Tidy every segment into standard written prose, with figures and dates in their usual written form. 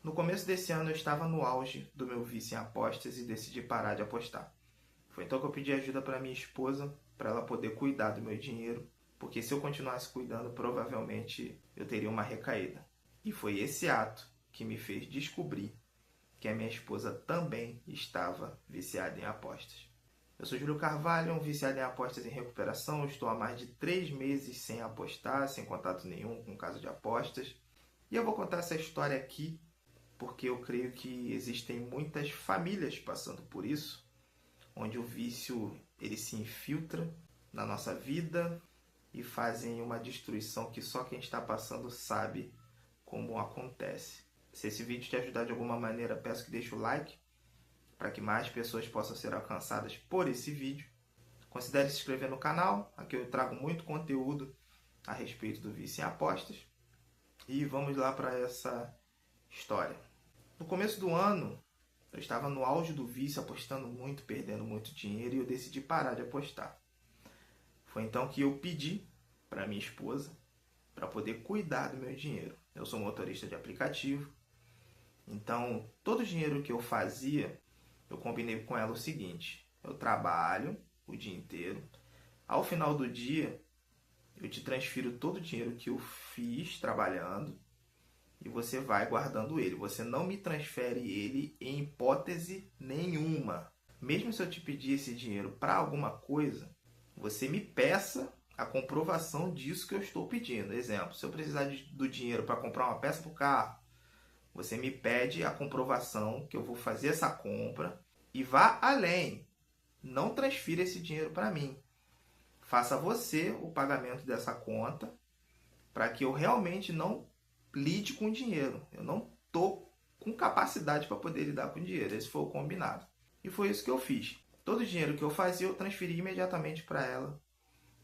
No começo desse ano eu estava no auge do meu vício em apostas e decidi parar de apostar. Foi então que eu pedi ajuda para minha esposa, para ela poder cuidar do meu dinheiro, porque se eu continuasse cuidando, provavelmente eu teria uma recaída. E foi esse ato que me fez descobrir que a minha esposa também estava viciada em apostas. Eu sou Júlio Carvalho, um viciado em apostas em recuperação. Eu estou há mais de 3 meses sem apostar, sem contato nenhum com caso de apostas. E eu vou contar essa história aqui porque eu creio que existem muitas famílias passando por isso, onde o vício ele se infiltra na nossa vida e fazem uma destruição que só quem está passando sabe como acontece. Se esse vídeo te ajudar de alguma maneira, peço que deixe o like para que mais pessoas possam ser alcançadas por esse vídeo. Considere se inscrever no canal, aqui eu trago muito conteúdo a respeito do vício em apostas. E vamos lá para essa história. No começo do ano, eu estava no auge do vício, apostando muito, perdendo muito dinheiro, e eu decidi parar de apostar. Foi então que eu pedi para minha esposa para poder cuidar do meu dinheiro. Eu sou motorista de aplicativo, então todo o dinheiro que eu fazia, eu combinei com ela o seguinte: eu trabalho o dia inteiro, ao final do dia eu te transfiro todo o dinheiro que eu fiz trabalhando e você vai guardando ele. Você não me transfere ele em hipótese nenhuma. Mesmo se eu te pedir esse dinheiro para alguma coisa, você me peça a comprovação disso que eu estou pedindo. Exemplo, se eu precisar do dinheiro para comprar uma peça para o carro, você me pede a comprovação que eu vou fazer essa compra e vá além. Não transfira esse dinheiro para mim. Faça você o pagamento dessa conta para que eu realmente não lide com dinheiro. Eu não estou com capacidade para poder lidar com dinheiro. Esse foi o combinado. E foi isso que eu fiz. Todo o dinheiro que eu fazia, eu transferi imediatamente para ela.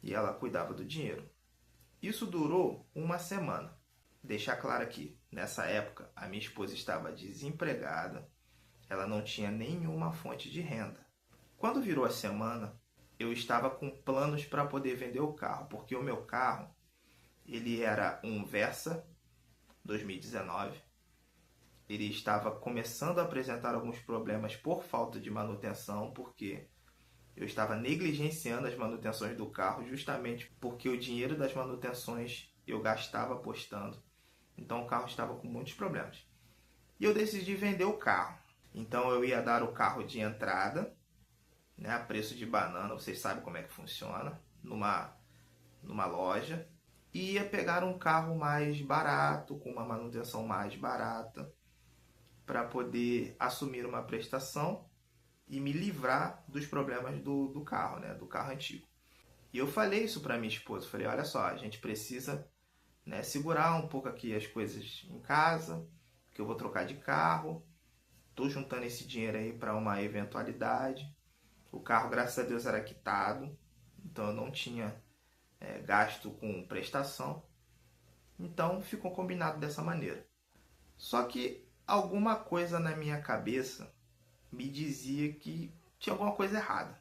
E ela cuidava do dinheiro. Isso durou uma semana. Deixar claro aqui, nessa época, a minha esposa estava desempregada. Ela não tinha nenhuma fonte de renda. Quando virou a semana, eu estava com planos para poder vender o carro. Porque o meu carro, ele era um Versa 2019, ele estava começando a apresentar alguns problemas por falta de manutenção, porque eu estava negligenciando as manutenções do carro, justamente porque o dinheiro das manutenções eu gastava apostando. Então o carro estava com muitos problemas. E eu decidi vender o carro. Então eu ia dar o carro de entrada, né, a preço de banana, vocês sabem como é que funciona, numa loja. E ia pegar um carro mais barato, com uma manutenção mais barata, para poder assumir uma prestação e me livrar dos problemas do carro, né, do carro antigo. E eu falei isso para minha esposa, falei, olha só, a gente precisa, né, segurar um pouco aqui as coisas em casa, que eu vou trocar de carro, estou juntando esse dinheiro aí para uma eventualidade. O carro, graças a Deus, era quitado, então eu não tinha gasto com prestação. Então ficou combinado dessa maneira. Só que alguma coisa na minha cabeça me dizia que tinha alguma coisa errada.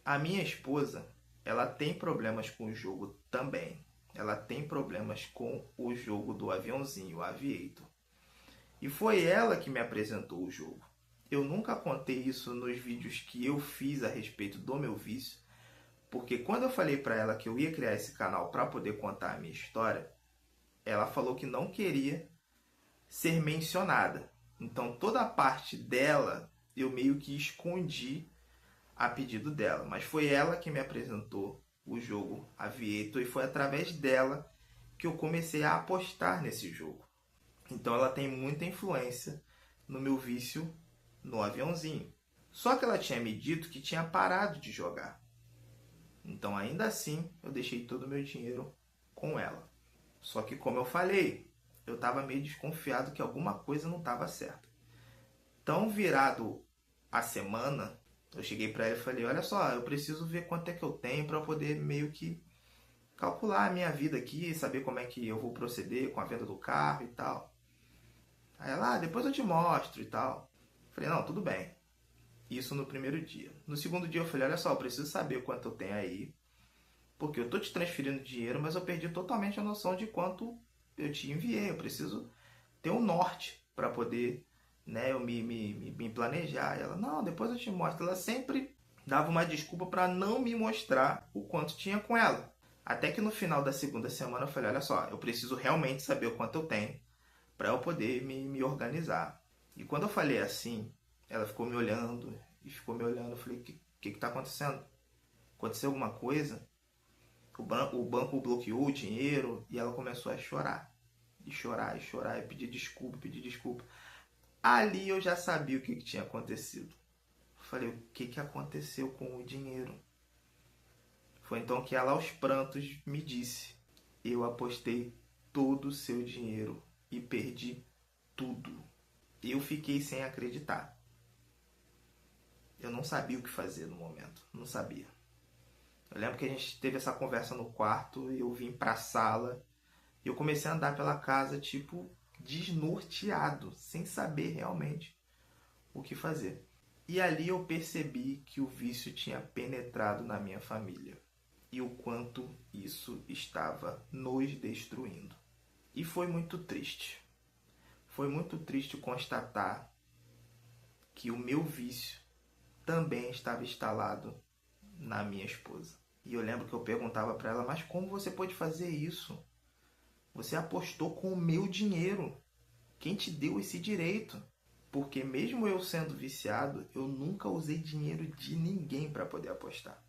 A minha esposa, ela tem problemas com o jogo também. Ela tem problemas com o jogo do aviãozinho, o Aviator. E foi ela que me apresentou o jogo. Eu nunca contei isso nos vídeos que eu fiz a respeito do meu vício, porque quando eu falei para ela que eu ia criar esse canal para poder contar a minha história, ela falou que não queria ser mencionada. Então toda a parte dela eu meio que escondi a pedido dela. Mas foi ela que me apresentou o jogo Aviator e foi através dela que eu comecei a apostar nesse jogo. Então ela tem muita influência no meu vício no aviãozinho. Só que ela tinha me dito que tinha parado de jogar. Então ainda assim eu deixei todo o meu dinheiro com ela. Só que como eu falei, eu estava meio desconfiado que alguma coisa não estava certa. Então virado a semana, eu cheguei para ela e falei, olha só, eu preciso ver quanto é que eu tenho para poder meio que calcular a minha vida aqui, saber como é que eu vou proceder com a venda do carro e tal. Aí ela, depois eu te mostro e tal. Falei, não, tudo bem. Isso no primeiro dia. No segundo dia eu falei, olha só, eu preciso saber quanto eu tenho aí, porque eu tô te transferindo dinheiro, mas eu perdi totalmente a noção de quanto eu te enviei. Eu preciso ter um norte para poder, né, eu me planejar. Ela, não, depois eu te mostro. Ela sempre dava uma desculpa para não me mostrar o quanto tinha com ela. Até que no final da segunda semana eu falei, olha só, eu preciso realmente saber o quanto eu tenho para eu poder me organizar. E quando eu falei assim, ela ficou me olhando e ficou me olhando. Eu falei, o que está acontecendo? Aconteceu alguma coisa? O banco bloqueou o dinheiro e ela começou a chorar. E chorar, e chorar, e pedir desculpa, pedir desculpa. Ali eu já sabia o que tinha acontecido. Falei, o que aconteceu com o dinheiro? Foi então que ela, aos prantos, me disse: eu apostei todo o seu dinheiro e perdi tudo. Eu fiquei sem acreditar. Eu não sabia o que fazer no momento. Não sabia. Eu lembro que a gente teve essa conversa no quarto e eu vim pra sala e eu comecei a andar pela casa, tipo, desnorteado, sem saber realmente o que fazer. E ali eu percebi que o vício tinha penetrado na minha família e o quanto isso estava nos destruindo. E foi muito triste. Foi muito triste constatar que o meu vício também estava instalado na minha esposa. E eu lembro que eu perguntava para ela, mas como você pode fazer isso? Você apostou com o meu dinheiro. Quem te deu esse direito? Porque mesmo eu sendo viciado, eu nunca usei dinheiro de ninguém para poder apostar.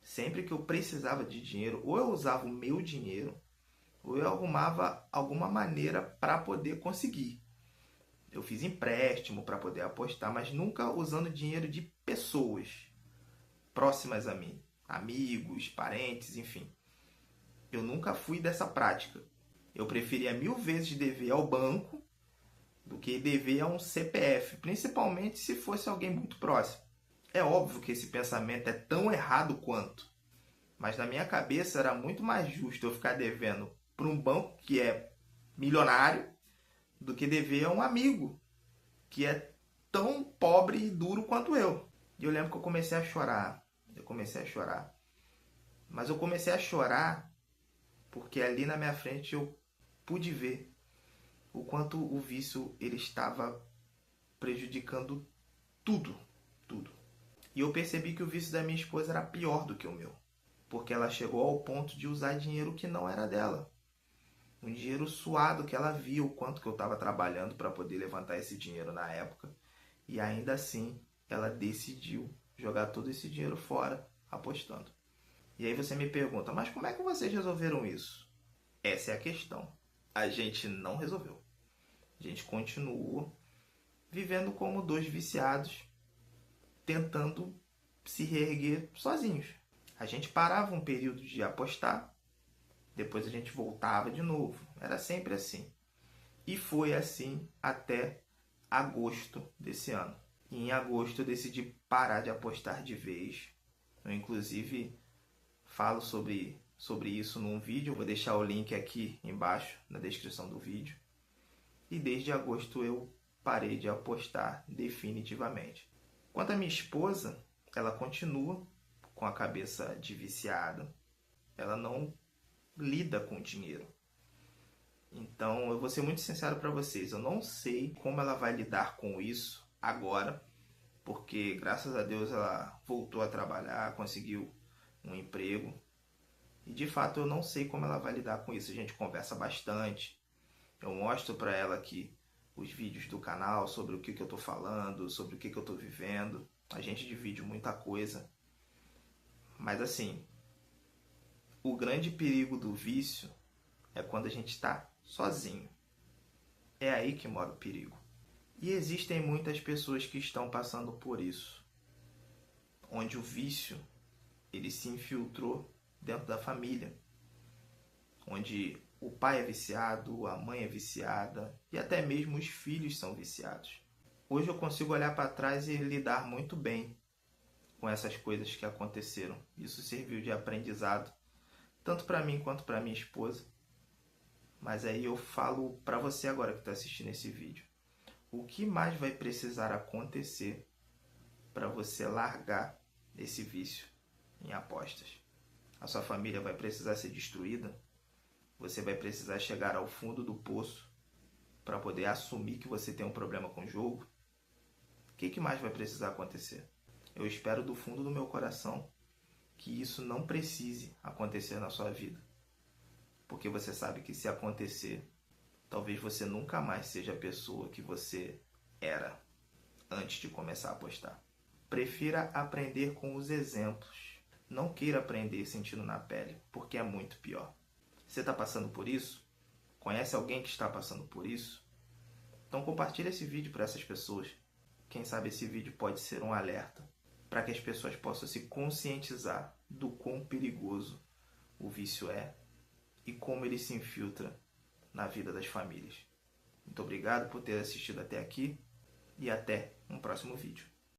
Sempre que eu precisava de dinheiro, ou eu usava o meu dinheiro, ou eu arrumava alguma maneira para poder conseguir. Eu fiz empréstimo para poder apostar, mas nunca usando dinheiro de pessoas próximas a mim. Amigos, parentes, enfim. Eu nunca fui dessa prática. Eu preferia 1000 vezes dever ao banco do que dever a um CPF, principalmente se fosse alguém muito próximo. É óbvio que esse pensamento é tão errado quanto, mas na minha cabeça era muito mais justo eu ficar devendo para um banco que é milionário do que dever a um amigo que é tão pobre e duro quanto eu. E eu lembro que eu comecei a chorar. Mas eu comecei a chorar porque ali na minha frente eu pude ver o quanto o vício ele estava prejudicando tudo, tudo. E eu percebi que o vício da minha esposa era pior do que o meu, porque ela chegou ao ponto de usar dinheiro que não era dela. Um dinheiro suado que ela viu o quanto que eu estava trabalhando para poder levantar esse dinheiro na época. E ainda assim, ela decidiu jogar todo esse dinheiro fora, apostando. E aí você me pergunta, mas como é que vocês resolveram isso? Essa é a questão. A gente não resolveu. A gente continuou vivendo como dois viciados, tentando se reerguer sozinhos. A gente parava um período de apostar, depois a gente voltava de novo. Era sempre assim. E foi assim até agosto desse ano. E em agosto eu decidi parar de apostar de vez. Eu inclusive falo sobre isso num vídeo. Eu vou deixar o link aqui embaixo na descrição do vídeo. E desde agosto eu parei de apostar definitivamente. Quanto à minha esposa, ela continua com a cabeça de viciada. Ela não lida com dinheiro. Então, eu vou ser muito sincero para vocês. Eu não sei como ela vai lidar com isso agora, porque graças a Deus ela voltou a trabalhar, conseguiu um emprego. E de fato eu não sei como ela vai lidar com isso. A gente conversa bastante. Eu mostro para ela aqui os vídeos do canal sobre o que eu estou falando, sobre o que eu estou vivendo. A gente divide muita coisa. Mas assim, o grande perigo do vício é quando a gente está sozinho. É aí que mora o perigo. E existem muitas pessoas que estão passando por isso, onde o vício ele se infiltrou dentro da família, onde o pai é viciado, a mãe é viciada e até mesmo os filhos são viciados. Hoje eu consigo olhar para trás e lidar muito bem com essas coisas que aconteceram. Isso serviu de aprendizado, tanto para mim quanto para minha esposa. Mas aí eu falo para você agora que está assistindo esse vídeo. O que mais vai precisar acontecer para você largar esse vício em apostas? A sua família vai precisar ser destruída? Você vai precisar chegar ao fundo do poço para poder assumir que você tem um problema com o jogo, o que mais vai precisar acontecer? Eu espero do fundo do meu coração que isso não precise acontecer na sua vida. Porque você sabe que se acontecer, talvez você nunca mais seja a pessoa que você era antes de começar a apostar. Prefira aprender com os exemplos. Não queira aprender sentindo na pele, porque é muito pior. Você está passando por isso? Conhece alguém que está passando por isso? Então compartilhe esse vídeo para essas pessoas. Quem sabe esse vídeo pode ser um alerta para que as pessoas possam se conscientizar do quão perigoso o vício é e como ele se infiltra na vida das famílias. Muito obrigado por ter assistido até aqui e até um próximo vídeo.